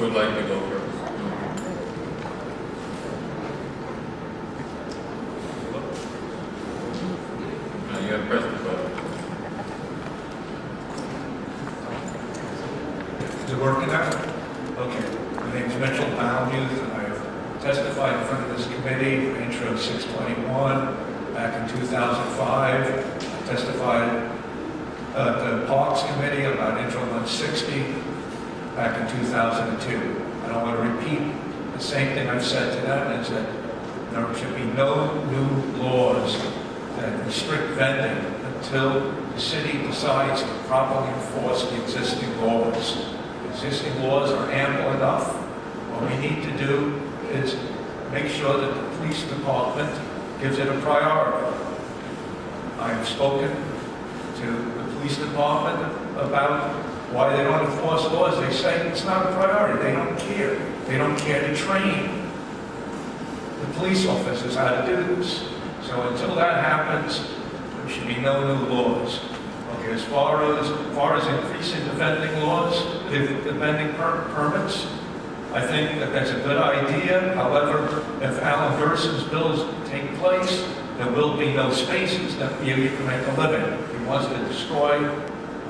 would like to go first? No, you have pressed the button. Is it working now? Okay. My name is Mitchell Balmuth, and I have testified in front of this committee for Intro 621 back in 2005. I testified at the Parks Committee about Intro 160 back in 2002. I don't want to repeat the same thing I've said to them, is that there should be no new laws that restrict vending until the city decides to properly enforce the existing laws. The existing laws are ample enough. What we need to do is make sure that the police department gives it a priority. I have spoken to the police department about why they don't enforce laws. They say it's not a priority. They don't care. They don't care to train the police officers how to do this. So until that happens, there should be no new laws. Okay, as far as increasing the vending laws, the vending permits, I think that that's a good idea. However, if Alan Gerson's bills take place, there will be no spaces that you can make a living. He wants to destroy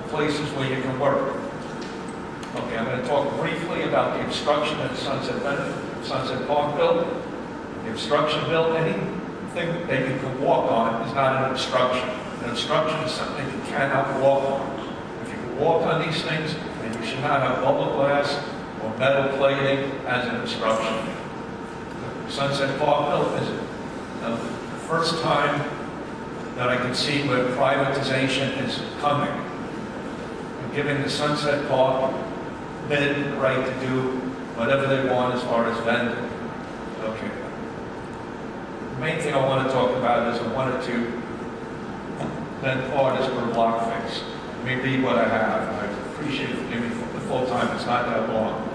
places where you can work. Okay, I'm going to talk briefly about the obstruction at Sunset Park bill. The obstruction bill, anything that you can walk on is not an obstruction. An obstruction is something you cannot walk on. If you can walk on these things, then you should not have bubble glass or metal plating as an obstruction. The Sunset Park bill is the first time that I can see where privatization is coming. And giving the Sunset Park men the right to do whatever they want as far as vending. Okay. The main thing I want to talk about is I wanted to vend orders for a block fix. Let me read what I have. I appreciate it for giving me the full time. It's not that long.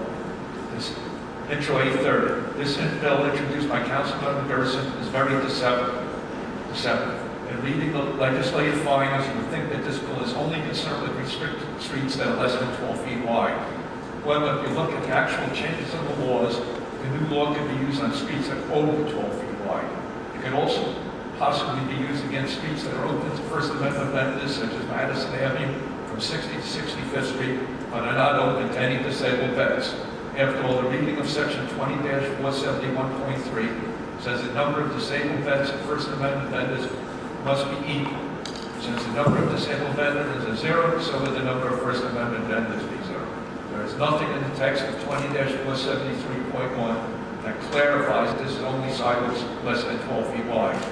This Intro 830. This bill introduced by Councilmember Gerson is very deceptive. In reading the legislative findings, you would think that this bill is only concerned with restricted streets that are less than 12 feet wide. However, if you look at the actual changes of the laws, the new law can be used on streets that are over 12 feet wide. It can also possibly be used against streets that are open to First Amendment vendors, such as Madison Avenue from 60 to 65th Street, but are not open to any disabled vets. After all, the reading of Section 20-471.3 says the number of disabled vets and First Amendment vendors must be equal. Since the number of disabled vendors is 0, so will the number of First Amendment vendors be 0. There is nothing in the text of 20-473.1 that clarifies this is only sidewalks less than 12 feet wide.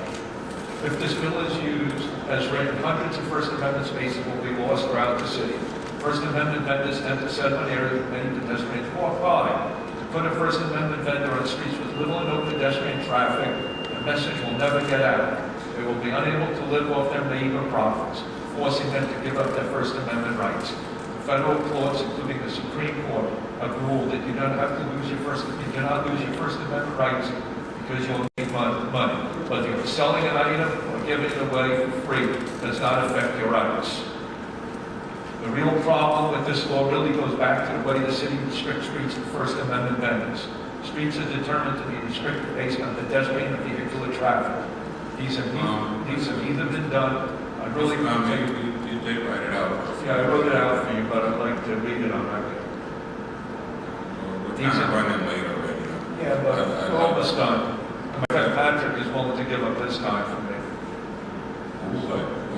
If this bill is used as written, hundreds of First Amendment spaces will be lost throughout the city. First Amendment vendors tend to set up an area that many pedestrians walk by. To put a First Amendment vendor on streets with little or no pedestrian traffic, the message will never get out. They will be unable to live off their meager profits, forcing them to give up their First Amendment rights. The federal courts, including the Supreme Court, have ruled that you do not lose your First Amendment rights because you'll need money. But if you're selling an item or giving it away for free, does not affect your rights. The real problem with this law really goes back to the way the city restricts streets to First Amendment vendors. Streets are determined to be restricted based on pedestrian and vehicular traffic. These have either been done. I really you did write it out. Yeah, I wrote it out for you, but I'd like to read it on record. We're kind of running late already. Yeah, but we're almost done. My friend Patrick is willing to give up his time for me.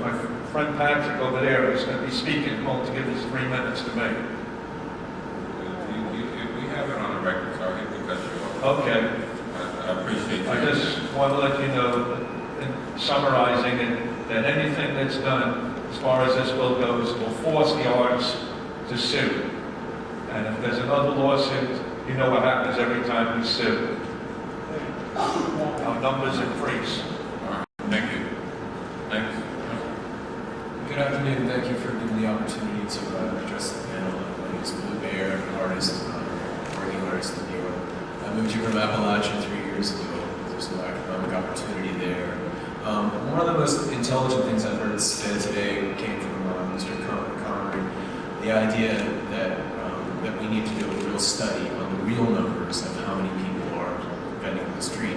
My friend Patrick over there is going to be speaking, willing to give his 3 minutes to me. If we have it on the record, so I hate to cut you off. Okay. I appreciate that. I just want to let you know, in summarizing it, that anything that's done as far as this bill goes will force the arts to sue. And if there's another lawsuit, you know what happens every time we sue. Our numbers increase. All right. Thank you. Thanks. Good afternoon. Thank you for giving the opportunity to address the panel. My name is Blue Bear, an artist, working artist in New York. I moved here from Appalachia 3 years ago. There's no economic opportunity there. One of the most intelligent things I've heard said today came from Mr. Connery. The idea that we need to do a real study on the real numbers of how many people are vending on the street.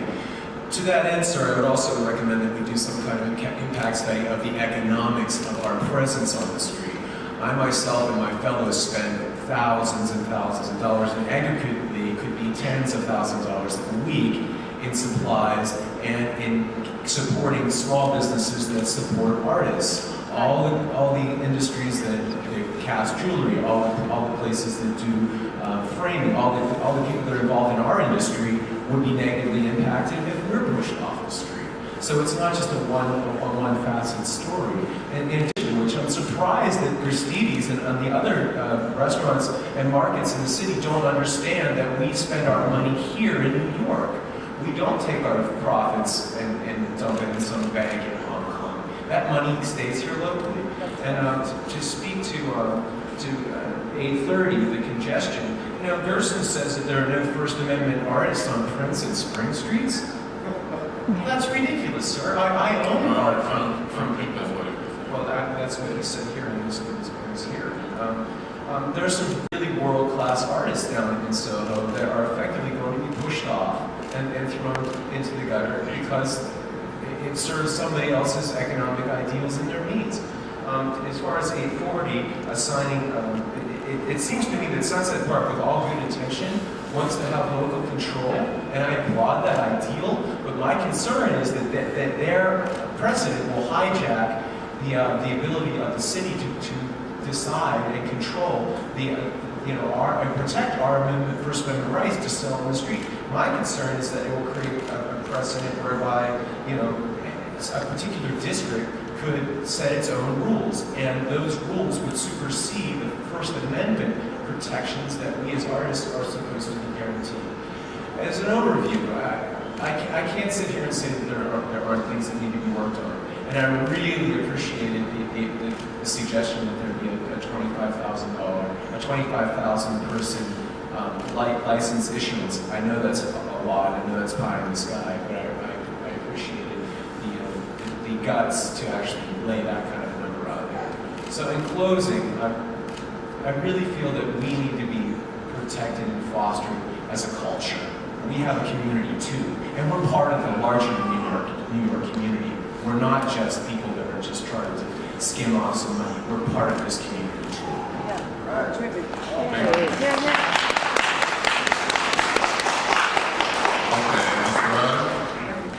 To that end, sir, I would also recommend that we do some kind of impact study of the economics of our presence on the street. I myself and my fellows spend thousands and thousands of dollars, and aggregately could be tens of thousands of dollars a week in supplies and in supporting small businesses that support artists. All the industries that cast jewelry, all the places that do framing, all the people that are involved in our industry would be negatively impacted if we're pushed off the street. So it's not just a one facet story. And in addition, which I'm surprised that Aristides and the other restaurants and markets in the city don't understand that we spend our money here in New York. We don't take our profits and dump it in some bank in Hong Kong. That money stays here locally. And to speak to 830, the congestion, you know, Gerson says that there are no First Amendment artists on Prince and Spring Streets. Well, that's ridiculous, sir. I own art from people. Well, that's what he said here in his here. There's some really world-class artists down in Soho that are effectively going to be pushed off and thrown into the gutter because it serves somebody else's economic ideals and their needs. As far as 840, assigning, it seems to me that Sunset Park, with all good intention, wants to have local control, and I applaud that ideal, but my concern is that their precedent will hijack the ability of the city to decide and control and protect our First Amendment rights to sell on the street. My concern is that it will create a precedent whereby, a particular district could set its own rules, and those rules would supersede the First Amendment protections that we as artists are supposed to be guaranteed. As an overview, I can't sit here and say that there aren't things that need to be worked on, and I really appreciated the suggestion that there be a $25,000 person license issuance. I know that's a lot, I know that's pie in the sky, but I appreciated the guts to actually lay that kind of number out there. So in closing, I really feel that we need to be protected and fostered as a culture. We have a community too, and we're part of the larger New York community. We're not just people that are just trying to skim off some money. We're part of this community too. Yeah, terrific.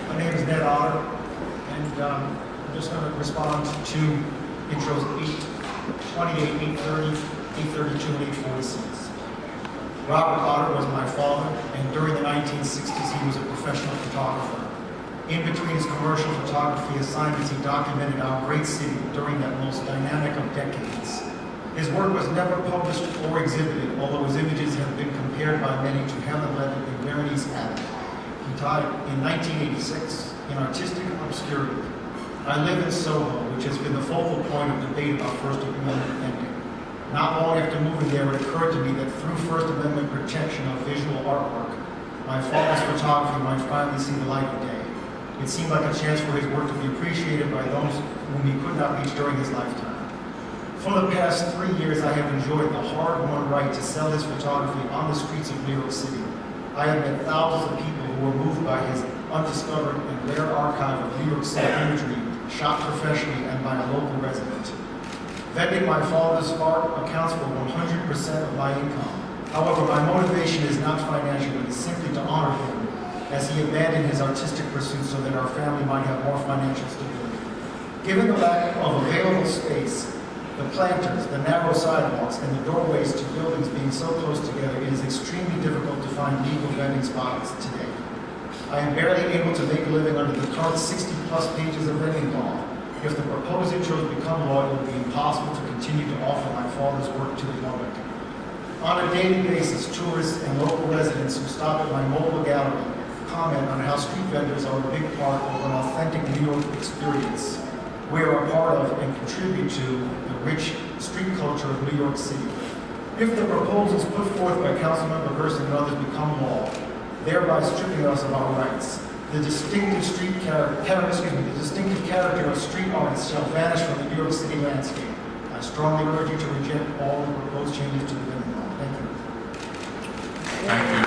My name is Otter, and I'm just going to respond to intros 828, 830, 832, and 846. Robert Otter was my father, and during the 1960s he was a professional photographer. In between his commercial photography assignments, he documented our great city during that most dynamic of decades. His work was never published or exhibited, although his images have been compared by many to Helen Levitt and Berenice Abbott. He died in 1986 in artistic obscurity. I live in Soho, which has been the focal point of debate about First Amendment ending. Not long after moving there, it occurred to me that through First Amendment protection of visual artwork, my father's photography might finally see the light of day. It seemed like a chance for his work to be appreciated by those whom he could not reach during his lifetime. For the past 3 years, I have enjoyed the hard-won right to sell his photography on the streets of New York City. I have met thousands of people who were moved by his undiscovered and rare archive of New York City imagery, shot professionally and by a local resident. Vending my father's art accounts for 100% of my income. However, my motivation is not financial, it is simply to honor him as he abandoned his artistic pursuits so that our family might have more financial stability. Given the lack of available space, the planters, the narrow sidewalks, and the doorways to buildings being so close together, it is extremely difficult to find legal vending spots today. I am barely able to make a living under the current 60-plus pages of vending law. If the proposed intros become law, it will be impossible to continue to offer my father's work to the public. On a daily basis, tourists and local residents who stop at my mobile gallery comment on how street vendors are a big part of an authentic New York experience. We are a part of and contribute to the rich street culture of New York City. If the proposals put forth by Councilmember Gerson and others become law, thereby stripping us of our rights, the distinctive character of street artists shall vanish from the New York City landscape. I strongly urge you to reject all the proposed changes to the vending law. Thank you. Thank you.